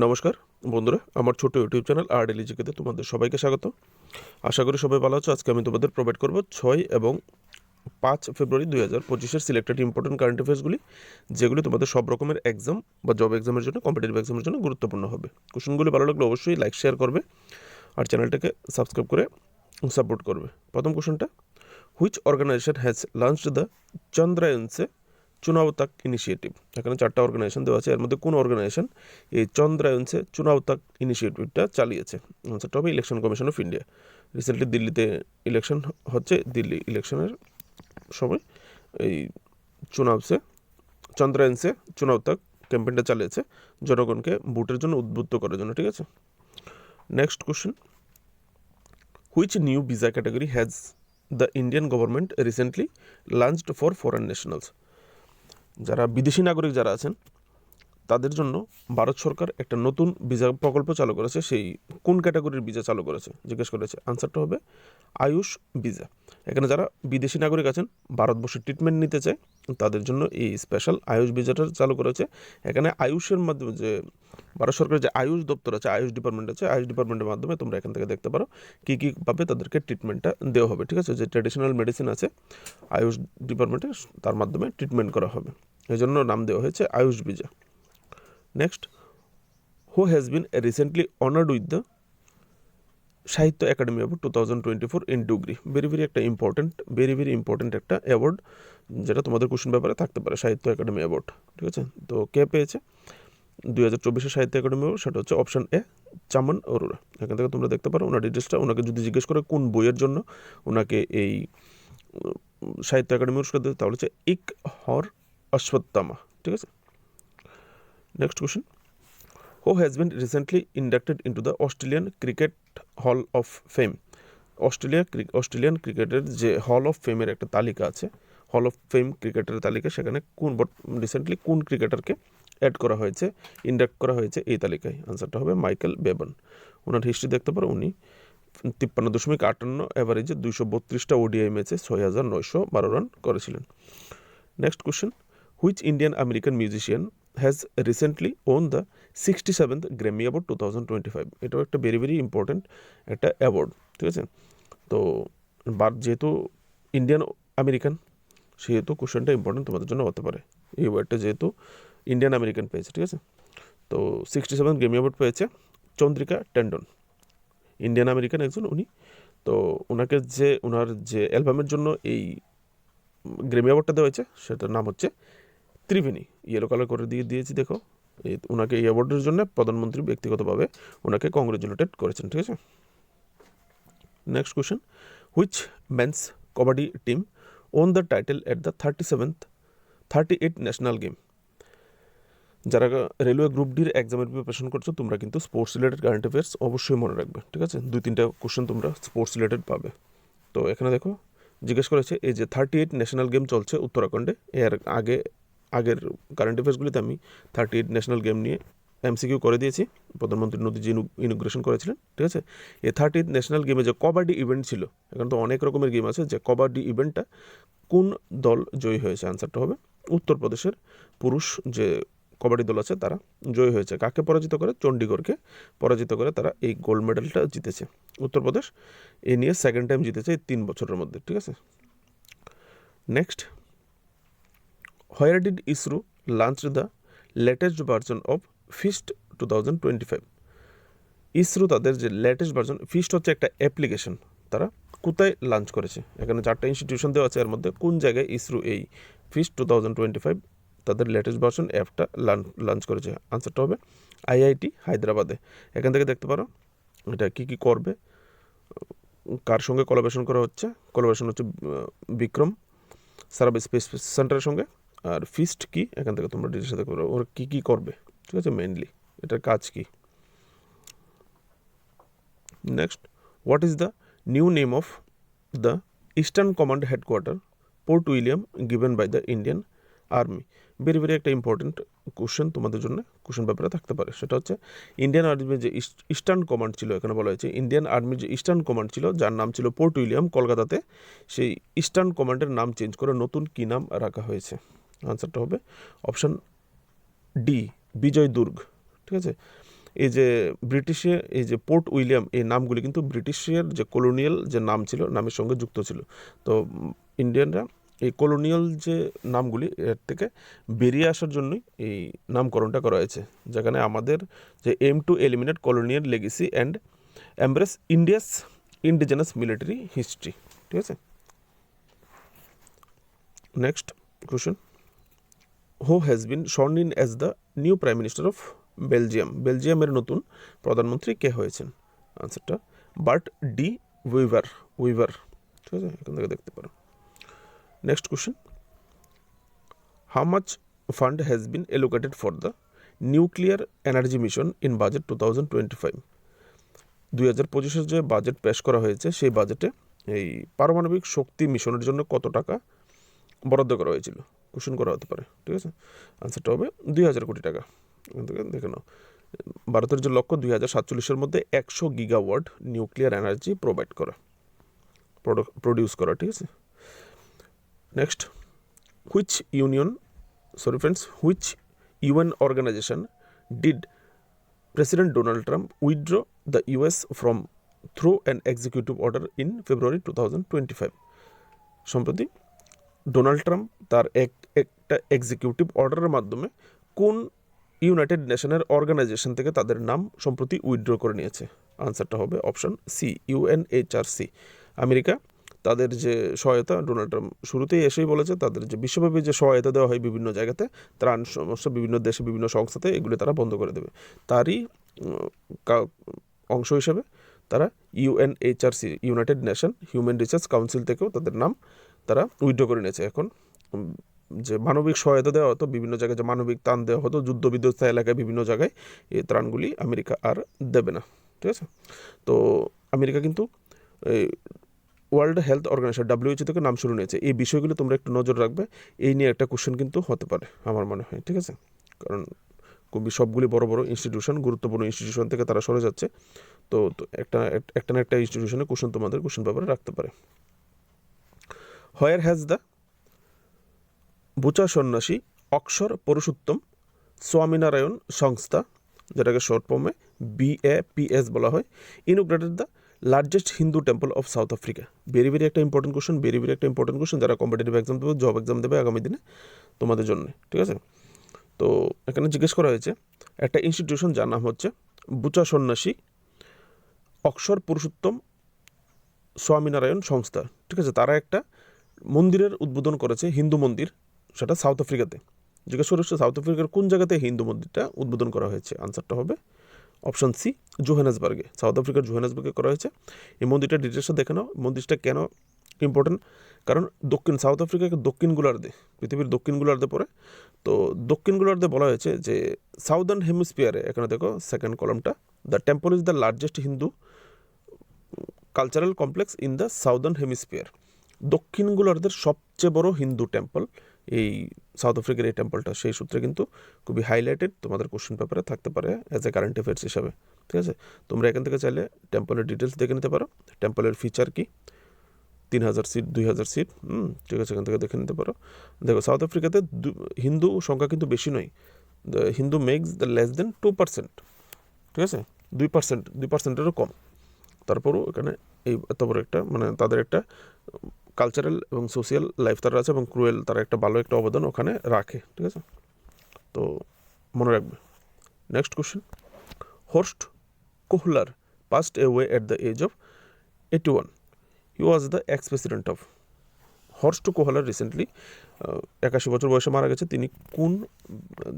নমস্কার বন্ধুরা, আমার ছোট ইউটিউব চ্যানেল আরডিলিজিকেতে তোমাদের সবাইকে স্বাগত। আশা করি সবাই ভালো আছো। আজকে আমি তোমাদের প্রোভাইড করব 6 এবং 5 ফেব্রুয়ারি 2025-এর সিলেক্টেড ইম্পর্টেন্ট কারেন্ট অ্যাফেয়ার্সগুলি, যেগুলি তোমাদের সব রকমের এক্সাম বা জব এক্সামের জন্য, কম্পিটিটিভ এক্সামের জন্য গুরুত্বপূর্ণ হবে। কোশ্চেনগুলি ভালো লাগলে অবশ্যই লাইক শেয়ার করবে আর চ্যানেলটাকে সাবস্ক্রাইব করে সাপোর্ট করবে। প্রথম কোশ্চেনটা, which organisation has launched the চন্দ্রায়ন-সে চুনাও তাক ইনিশিয়েটিভ। এখানে 4টা অর্গানাইজেশন দেওয়া আছে, এর মধ্যে কোন অর্গানাইজেশন এই চন্দ্রায়ন-সে চুনাও তাক ইনিশিয়েটিভটা চালিয়েছে? আনসারটা হবে election commission of India. Recently দিল্লিতে ইলেকশন হচ্ছে, দিল্লি ইলেকশনের সময় এই চন্দ্রায়ন-সে চুনাও তাক ক্যাম্পেইনটা চালিয়েছে জনগণকে ভোটের জন্য উদ্বুদ্ধ করার জন্য, ঠিক আছে। Next question, which new visa category has the Indian government recently launched for foreign nationals. যারা বিদেশি নাগরিক যারা আছেন তাদের জন্য ভারত সরকার একটা নতুন ভিসা প্রকল্প চালু করেছে। সেই কোন ক্যাটাগরির ভিসা চালু করেছে জিজ্ঞেস করেছে। আনসারটা হবে আয়ুষ ভিসা। এখানে যারা বিদেশি নাগরিক আছেন, ভারতবর্ষে ট্রিটমেন্ট নিতে চায়, তাদের জন্য এই স্পেশাল আয়ুষ ভিসাটা চালু করেছে। এখানে আয়ুষের মাধ্যমে যে ভারত সরকারের যে আয়ুষ দপ্তর আছে, আয়ুষ ডিপার্টমেন্ট আছে, আয়ুষ ডিপার্টমেন্টের মাধ্যমে তোমরা এখান থেকে দেখতে পারো কী কীভাবে তাদেরকে ট্রিটমেন্টটা দেওয়া হবে, ঠিক আছে। যে ট্র্যাডিশনাল মেডিসিন আছে আয়ুষ ডিপার্টমেন্টে, তার মাধ্যমে ট্রিটমেন্ট করা হবে, এই জন্য নাম দেওয়া হয়েছে Ayush visa. Next, who has been recently honoured with the Sahitya Akademi award 2024 in Dogri. Very important একটা অ্যাওয়ার্ড, যেটা তোমাদের কোশ্চেন ব্যাপারে থাকতে পারে। সাহিত্য একাডেমি অ্যাওয়ার্ড, ঠিক আছে। তো কে পেয়েছে 2024 সাহিত্য একাডেমি অ্যাওয়ার্ড? সেটা হচ্ছে অপশন এ, চামন অরোরা। এখান থেকে তোমরা দেখতে পারো ওনার ডিটেলসটা। ওনাকে যদি জিজ্ঞেস করে কোন বইয়ের জন্য ওনাকে এই সাহিত্য একাডেমি পুরস্কার দিতে, তাহলে হচ্ছে ইক হর অশ্বত্থামা, ঠিক আছে। Next question, who has been recently inducted into the Australian cricket hall of fame. Australian ক্রিকেটের যে হল অফ ফেমের একটা তালিকা আছে, হল অফ ফেম ক্রিকেটের তালিকা, সেখানে রিসেন্টলি কোন ক্রিকেটারকে অ্যাড করা হয়েছে, ইন্ডাক্ট করা হয়েছে এই তালিকায়? আনসারটা হবে মাইকেল বেবন। ওনার হিস্ট্রি দেখতে পারো, উনি 53.58 অ্যাভারেজে 232টা ওডিআই ম্যাচে 6,912 রান করেছিলেন। Next question, which Indian American musician has recently won the 67th Grammy award 2025। এটাও একটা ভেরি ইম্পর্টেন্ট একটা অ্যাওয়ার্ড, ঠিক আছে। তো যেহেতু ইন্ডিয়ান আমেরিকান, সেহেতু কোশ্চেনটা ইম্পর্টেন্ট তোমাদের জন্য হতে পারে। এই অ্যাওয়ার্ডটা যেহেতু ইন্ডিয়ান আমেরিকান পেয়েছে, ঠিক আছে। তো 67 গ্র্যামি অ্যাওয়ার্ড পেয়েছে চন্দ্রিকা টেন্ডন, ইন্ডিয়ান আমেরিকান একজন উনি। তো ওনার যে অ্যালবামের জন্য এই গ্র্যামি অ্যাওয়ার্ডটা দেওয়া হয়েছে, সেটার নাম হচ্ছে ত্রিবেণী। ইয়েলো কালার করে দিয়েছি, দেখো। ওনাকে এই অ্যাওয়ার্ডের জন্য প্রধানমন্ত্রী ব্যক্তিগতভাবে ওনাকে কংগ্রেচুলেটেড করেছেন, ঠিক আছে। Next question, which men's kabaddi team won the title at the 38 national game. যারা রেলওয়ে গ্রুপ ডির এক্সামের প্রিপারেশন করছো, তোমরা কিন্তু স্পোর্টস রিলেটেড কারেন্ট অ্যাফেয়ার্স অবশ্যই মনে রাখবে, ঠিক আছে। 2-3টা কোশ্চেন তোমরা স্পোর্টস রিলেটেড পাবে। তো এখানে দেখো জিজ্ঞেস করেছে, এই যে 38 ন্যাশনাল গেম চলছে উত্তরাখণ্ডে, এর আগের কারেন্ট অ্যাফেয়ার্সগুলিতে আমি 38 ন্যাশনাল গেম নিয়ে এমসিকিউ করে দিয়েছি, প্রধানমন্ত্রী মোদী যে ইনোগ্রেশন করেছিলেন, ঠিক আছে। এই 38 ন্যাশনাল গেমে যে কবাডি ইভেন্ট ছিল, এখন তো অনেক রকমের গেম আছে, যে কবাডি ইভেন্টটা কোন দল জয়ী হয়েছে? আনসারটা হবে উত্তরপ্রদেশের পুরুষ যে কবাডি দল আছে তারা জয়ী হয়েছে। কাকে পরাজিত করে? চণ্ডীগড়কে পরাজিত করে তারা এই গোল্ড মেডেলটা জিতেছে। উত্তরপ্রদেশ এ নিয়ে সেকেন্ড টাইম জিতেছে এই 3 বছরের মধ্যে, ঠিক আছে। Next, where did ISRO launch the latest version of fist 2025। ISRO তাদের যে লেটেস্ট ভার্জন, ফিস্ট হচ্ছে একটা অ্যাপ্লিকেশন, তারা কোথায় লঞ্চ করেছে? এখানে 4টা ইনস্টিটিউশন দেওয়া আছে, এর মধ্যে কোন জায়গায় ইসরো এই ফিস্ট 2025 তাদের লেটেস্ট ভার্সন অ্যাপটা লঞ্চ করেছে? আনসারটা হবে আইআইটি হায়দ্রাবাদে। এখান থেকে দেখতে পারো এটা কী করবে, কার সঙ্গে কোলাবোরেশন করা হচ্ছে। কোলাবোরেশন হচ্ছে বিক্রম সারাভাই স্পেস সেন্টারের সঙ্গে। আর ফিস্ট কি, এখান থেকে তোমরা ডিটেলস দেখতে পারো ওরা কী করবে, ঠিক আছে। মেইনলি এটার কাজ কি। Next, what is the new name of the eastern command headquarter Fort William given by the Indian army? Very একটা ইম্পর্টেন্ট কোশ্চেন তোমাদের জন্য, কোশ্চেন ব্যাপারে থাকতে পারে। সেটা হচ্ছে ইন্ডিয়ান আর্মির যে ইস্টার্ন কমান্ড ছিল, এখানে বলা হয়েছে ইন্ডিয়ান আর্মির যে ইস্টার্ন কমান্ড ছিল, যার নাম ছিল পোর্ট উইলিয়াম কলকাতাতে, সেই ইস্টার্ন কমান্ডের নাম চেঞ্জ করে নতুন কী নাম রাখা হয়েছে? আনসারটা হবে অপশান ডি, বিজয় দুর্গ, ঠিক আছে। এই যে ব্রিটিশে এই যে পোর্ট উইলিয়াম এই নামগুলি কিন্তু ব্রিটিশের যে কলোনিয়াল যে নাম ছিল নামের সঙ্গে যুক্ত ছিল। তো ইন্ডিয়ানরা এই কলোনিয়াল যে নামগুলি এর থেকে বেরিয়ে আসার জন্যই এই নামকরণটা করা হয়েছে, যেখানে আমাদের যে aim to eliminate colonial legacy and embrace India's indigenous military history. ঠিক আছে, next question, who has been sworn in as the new prime minister of Belgium? বেলজিয়ামের নতুন প্রধানমন্ত্রী কে হয়েছেন? আনসারটা বার্ট ডি উইভার। উইভার, ঠিক আছে, এখান থেকে দেখতে পারো। Next question, how much fund has been allocated for the nuclear energy mission in budget 2025? 2025-এর যে বাজেট পেশ করা হয়েছে সেই বাজেটে এই পারমাণবিক শক্তি মিশনের জন্য কত টাকা বরাদ্দ করা হয়েছিল? কোশ্চেন করা হতে পারে। ঠিক আছে, আনসারটা হবে 2000 কোটি টাকা। এখান থেকে দেখে নাও, ভারতের যে লক্ষ্য 2047-এর মধ্যে 100 গিগাওয়াট নিউক্লিয়ার এনার্জি প্রোভাইড করা, প্রডিউস করা। ঠিক আছে, next, which UN organization did President Donald Trump withdraw the US from through an executive order in February 2025? সম্প্রতি ডোনাল্ড ট্রাম্প তার একটা এক্সিকিউটিভ অর্ডারের মাধ্যমে কোন ইউনাইটেড নেশনের অর্গানাইজেশন থেকে তাদের নাম সম্প্রতি উইথড্র করে নিয়েছে? আনসারটা হবে অপশন সি, UNHRC। আমেরিকা তাদের যে সহায়তা, ডোনাল্ড ট্রাম্প শুরুতেই এসেই বলেছে তাদের যে বিশ্বব্যাপী যে সহায়তা দেওয়া হয় বিভিন্ন জায়গাতে, ত্রাণ সমস্যা বিভিন্ন দেশে বিভিন্ন সংস্থাতে, এগুলি তারা বন্ধ করে দেবে। তারই অংশ হিসেবে তারা UNHRC, United nation human resource council থেকেও তাদের নাম তারা উইথড্র করে নিয়েছে। এখন যে মানবিক সহায়তা দেওয়া হতো বিভিন্ন জায়গায়, যে মানবিক ত্রাণ দেওয়া হতো যুদ্ধ বিধ্বস্ত এলাকায় বিভিন্ন জায়গায়, এই ত্রাণগুলি আমেরিকা আর দেবে না। ঠিক আছে, তো আমেরিকা কিন্তু ওয়ার্ল্ড হেলথ অর্গানাইজেশন WHO থেকে নাম শুরু নিয়েছে। এই বিষয়গুলো তোমরা একটু নজর রাখবে, এই নিয়ে একটা কোশ্চেন কিন্তু হতে পারে আমার মনে হয়। ঠিক আছে, কারণ খুবই সবগুলি বড় বড় ইনস্টিটিউশন, গুরুত্বপূর্ণ ইনস্টিটিউশন থেকে তারা সরে যাচ্ছে। তো একটা না একটা ইনস্টিটিউশনে কোশ্চেন তোমাদের কোশ্চেন পেপারে রাখতে পারে। হোয়ার হ্যাজ দ্য বুচা সন্ন্যাসী অক্ষর পুরুষোত্তম স্বামীনারায়ণ সংস্থা, যেটাকে শর্ট ফর্মে BAPS বলা হয়, ইনোগ্রেটেড the largest Hindu temple of south Africa? Very একটা ইম্পর্টেন্ট কোশ্চেন, যারা কম্পিটিটিভ এক্সাম দেবে, জব এক্সাম দেবে আগামী দিনে তোমাদের জন্য। ঠিক আছে, তো এখানে জিজ্ঞেস করা হয়েছে একটা ইনস্টিটিউশন যার নাম হচ্ছে বুচা সন্ন্যাসী অক্ষর পুরুষোত্তম স্বামীনারায়ণ সংস্থা। ঠিক আছে, তারা একটা মন্দিরের উদ্বোধন করেছে, হিন্দু মন্দির, সেটা সাউথ আফ্রিকাতে। জিজ্ঞেস করা হচ্ছে সাউথ আফ্রিকার কোন জায়গাতে হিন্দু মন্দিরটা উদ্বোধন করা হয়েছে? আনসারটা হবে অপশন সি, জোহানেসবার্গে। সাউথ আফ্রিকার জোহানেসবার্গে করা হয়েছে। এই মন্দিরটা ডিটেলসটা দেখে নাও। মন্দিরটা কেন ইম্পর্টেন্ট? কারণ সাউথ আফ্রিকাকে দক্ষিণ গোলার্ধে, পৃথিবীর দক্ষিণ গোলার্ধে পড়ে। তো দক্ষিণ গোলার্ধে বলা হয়েছে যে সাউদার্ন হেমিস্ফিয়ারে, এখানে দেখো সেকেন্ড কলমটা, the temple is the largest Hindu cultural complex in the southern hemisphere. দক্ষিণ গোলার্ধের সবচেয়ে বড় হিন্দু টেম্পল এই সাউথ আফ্রিকার এই টেম্পলটা। সেই সূত্রে কিন্তু খুবই হাইলাইটেড, তোমাদের কোশ্চেন পেপারে থাকতে পারে অ্যাজ এ কারেন্ট অ্যাফেয়ার্স হিসাবে। ঠিক আছে, তোমরা এখান থেকে চাইলে টেম্পলের ডিটেলস দেখে নিতে পারো, টেম্পলের ফিচার কি, 3000 সিট, 2000 সিট। ঠিক আছে, এখান থেকে দেখে নিতে পারো। দেখো সাউথ আফ্রিকাতে হিন্দু সংখ্যা কিন্তু বেশি নয়, the Hindu makes the less than 2%। ঠিক আছে, 2%-এরও কম। তারপরও এখানে এই এত বড় একটা মানে তাদের একটা কালচারাল এবং সোশিয়াল লাইফ তারা আছে, এবং ক্রুয়েল তারা একটা ভালো একটা অবদান ওখানে রাখে। ঠিক আছে, তো মনে রাখবে। Next question, Horst Kohler passed away at the age of 81. He was the ex president of. Horst Kohler recently 81 বছর বয়সে মারা গেছে। তিনি কোন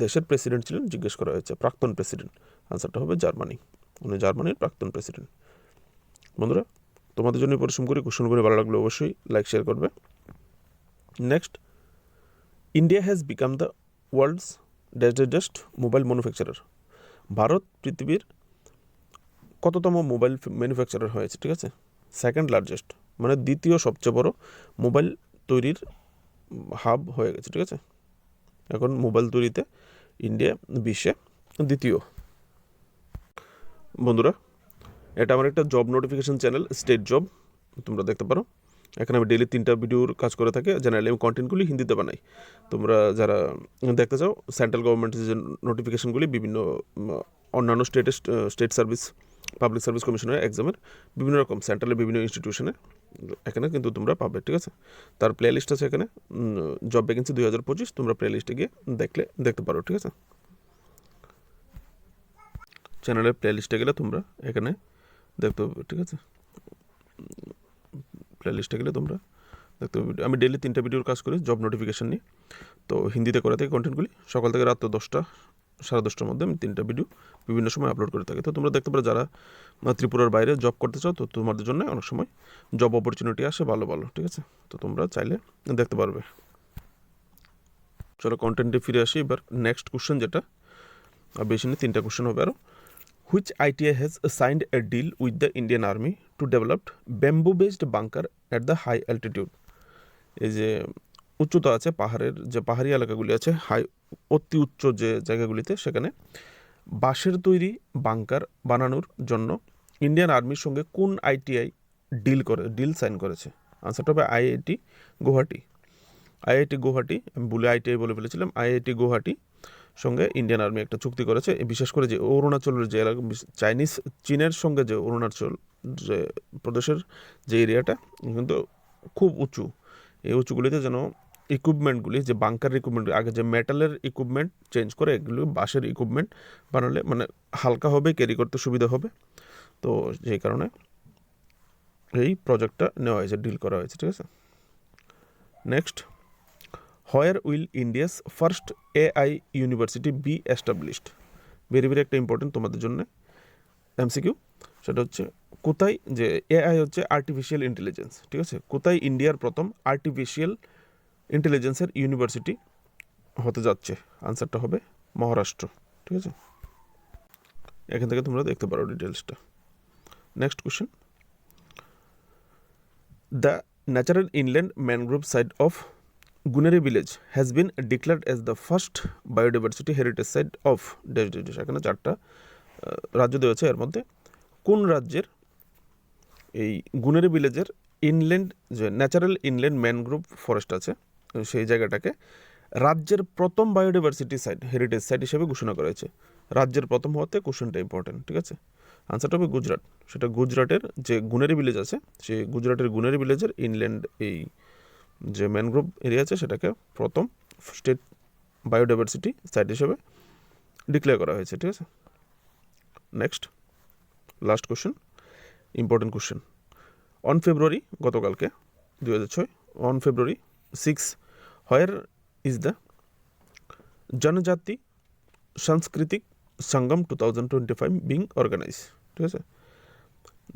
দেশের প্রেসিডেন্ট ছিলেন জিজ্ঞেস করা হয়েছে? প্রাক্তন প্রেসিডেন্ট। আনসারটা হবে জার্মানি, উনি জার্মানির প্রাক্তন প্রেসিডেন্ট। বন্ধুরা, তোমাদের জন্য পরিশ্রম করি, কোশ্চেনগুলো ভালো লাগলে অবশ্যই লাইক শেয়ার করবে। Next, India has become the world's largest mobile manufacturer. Bharat পৃথিবীর কততম মোবাইল ম্যানুফ্যাকচারার হয়েছে? ঠিক আছে, সেকেন্ড লার্জেস্ট, মানে দ্বিতীয় সবচেয়ে বড় মোবাইল তৈরির হাব হয়ে গেছে। ঠিক আছে, এখন মোবাইল তৈরিতে ইন্ডিয়া বিশ্বে দ্বিতীয়। বন্ধুরা, এটা আমার একটা job notification channel, state job, তোমরা দেখতে পারো। এখানে আমি ডেইলি 3টা ভিডিওর কাজ করে থাকি। জেনারেলি আমি কন্টেন্টগুলি হিন্দিতে বানাই। তোমরা যারা দেখতে চাও সেন্ট্রাল গভর্নমেন্টের যে নোটিফিকেশনগুলি বিভিন্ন অন্যান্য স্টেট সার্ভিস পাবলিক সার্ভিস কমিশনের এক্সামের বিভিন্ন রকম সেন্ট্রালের বিভিন্ন ইনস্টিটিউশনে এখানে কিন্তু তোমরা পাবে, ঠিক আছে। তার প্লে লিস্ট আছে এখানে, জব ভ্যাকেন্সি 2025, তোমরা প্লে লিস্টে গিয়ে দেখতে পারো, ঠিক আছে। চ্যানেলের প্লে লিস্টে গেলে তোমরা এখানে দেখতে পাবে, ঠিক আছে। প্লে লিস্টে গেলে তোমরা দেখতে পাবে। আমি ডেইলি 3টা ভিডিওর কাজ করি জব নোটিফিকেশান নিয়ে, তো হিন্দিতে করে থাকি কন্টেন্টগুলি। সকাল থেকে রাত 10টা 10:30টার মধ্যে আমি 3টা ভিডিও বিভিন্ন সময় আপলোড করে থাকি। তো তোমরা দেখতে পারো যারা ত্রিপুরার বাইরে জব করতে চাও, তো তোমাদের জন্য অনেক সময় জব অপরচুনিটি আসে ভালো, ঠিক আছে। তো তোমরা চাইলে দেখতে পারবে। চলো কন্টেন্টে ফিরে আসি এবার। নেক্সট কোশ্চেন যেটা, বেশি নেই, 3টা কোশ্চেন হবে আরও। Which ITI has signed a deal with the Indian Army to develop bamboo-based bunker at the high altitude? এই যে উচ্চতা আছে, যে পাহাড়ি এলাকাগুলি আছে, অতি উচ্চ যে জায়গাগুলিতে, সেখানে বাঁশের তৈরি বাংকার বানানোর জন্য ইন্ডিয়ান আর্মির সঙ্গে কোন আইটিআই ডিল সাইন করেছে? আনসারটা হবে আইআইটি গুয়াহাটি। আমি বলে আইটিআই বলে ফেলেছিলাম। আইআইটি গুয়াহাটি সঙ্গে ইন্ডিয়ান আর্মি একটা চুক্তি করেছে। বিশেষ করে যে অরুণাচলের যে এলাকা, চীনের সঙ্গে যে অরুণাচল যে প্রদেশের যে এরিয়াটা কিন্তু খুব উঁচু, এই উঁচুগুলিতে যেন ইকুইপমেন্টগুলি, যে বাংকার ইকুইপমেন্ট, আগে যে মেটালের ইকুইপমেন্ট চেঞ্জ করে এগুলো বাঁশের ইকুইপমেন্ট বানালে মানে হালকা হবে, ক্যারি করতে সুবিধা হবে। তো যেই কারণে এই প্রজেক্টটা নেওয়া হয়েছে, ডিল করা হয়েছে, ঠিক আছে। Next, where will India's first AI university B established? Very একটা ইম্পর্টেন্ট তোমাদের জন্য এমসিকিউ। সেটা হচ্ছে কোথায়, যে এআই হচ্ছে আর্টিফিশিয়াল ইন্টেলিজেন্স, ঠিক আছে। কোথায় ইন্ডিয়ার প্রথম আর্টিফিশিয়াল ইন্টেলিজেন্সের ইউনিভার্সিটি হতে যাচ্ছে? আনসারটা হবে মহারাষ্ট্র, ঠিক আছে। এখান থেকে তোমরা দেখতে পারো ডিটেলসটা। Next question, the natural inland mangrove site of Guneri village has been declared as the first biodiversity heritage site of dash dash. এখানে 4টা রাজ্য দেওয়া আছে, এর মধ্যে কোন রাজ্যের এই গুনেরি ভিলেজের ইনল্যান্ড, যে ন্যাচারাল ইনল্যান্ড ম্যানগ্রোভ ফরেস্ট আছে, সেই জায়গাটাকে রাজ্যের প্রথম বায়োডাইভার্সিটি সাইট, হেরিটেজ সাইট হিসেবে ঘোষণা করা হয়েছে? রাজ্যের প্রথম হওয়াতে কোশ্চেনটা ইম্পর্টেন্ট, ঠিক আছে। আনসারটা হবে গুজরাট। সেটা গুজরাটের যে গুনেরি ভিলেজ আছে, সেই গুজরাটের গুনেরি ভিলেজের ইনল্যান্ড এই যে ম্যানগ্রোভ এরিয়া আছে, সেটাকে প্রথম স্টেট বায়োডাইভার্সিটি সাইট হিসেবে ডিক্লেয়ার করা হয়েছে, ঠিক আছে। Next, last question, important question. On February, গতকালকে 2006, on February 6, where is the জনজাতি সাংস্কৃতিক সঙ্গম 2025 বিং অর্গানাইজ? ঠিক আছে,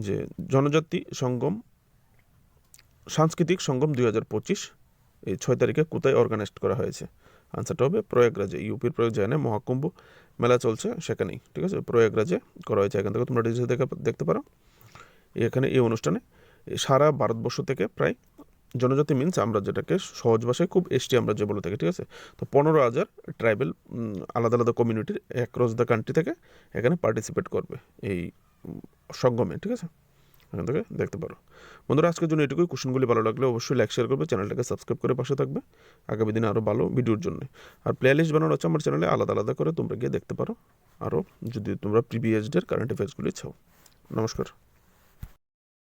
যে জনজাতি সঙ্গম, সাংস্কৃতিক সঙ্গম 2025 এই 6 তারিখে কোথায় অর্গানাইজ করা হয়েছে? আনসারটা হবে প্রয়াগরাজে। ইউপির প্রয়াগরাজে মহাকুম্ভ মেলা চলছে, সেখানেই, ঠিক আছে, প্রয়াগরাজে করা হয়েছে। এখান থেকে তোমরা ডিটেলস দেখতে পারো। এখানে এই অনুষ্ঠানে সারা ভারতবর্ষ থেকে প্রায়, জনজাতি মিন্স আমরা যেটাকে সহজ ভাষায় খুব এসটি আমরা যে বলে থাকি, ঠিক আছে, তো 15,000 ট্রাইবেল আলাদা আলাদা কমিউনিটির অ্যাক্রস দ্য কান্ট্রি থেকে এখানে পার্টিসিপেট করবে এই সঙ্গমে, ঠিক আছে। এখান থেকে দেখতে পারো। বন্ধুরা, আজকের জন্য এটুকুই। কোশ্চেনগুলি ভালো লাগলে অবশ্যই লাইক শেয়ার করবে, চ্যানেলটাকে সাবস্ক্রাইব করে পাশে থাকবে আগামী দিনে আরও ভালো ভিডিওর জন্য। আর প্লে লিস্ট বানানো হচ্ছে আমার চ্যানেলে আলাদা আলাদা করে, তোমরা গিয়ে দেখতে পারো আরও, যদি তোমরা প্রিভিয়াস ডের কারেন্ট অ্যাফেয়ার্সগুলি চাও। নমস্কার।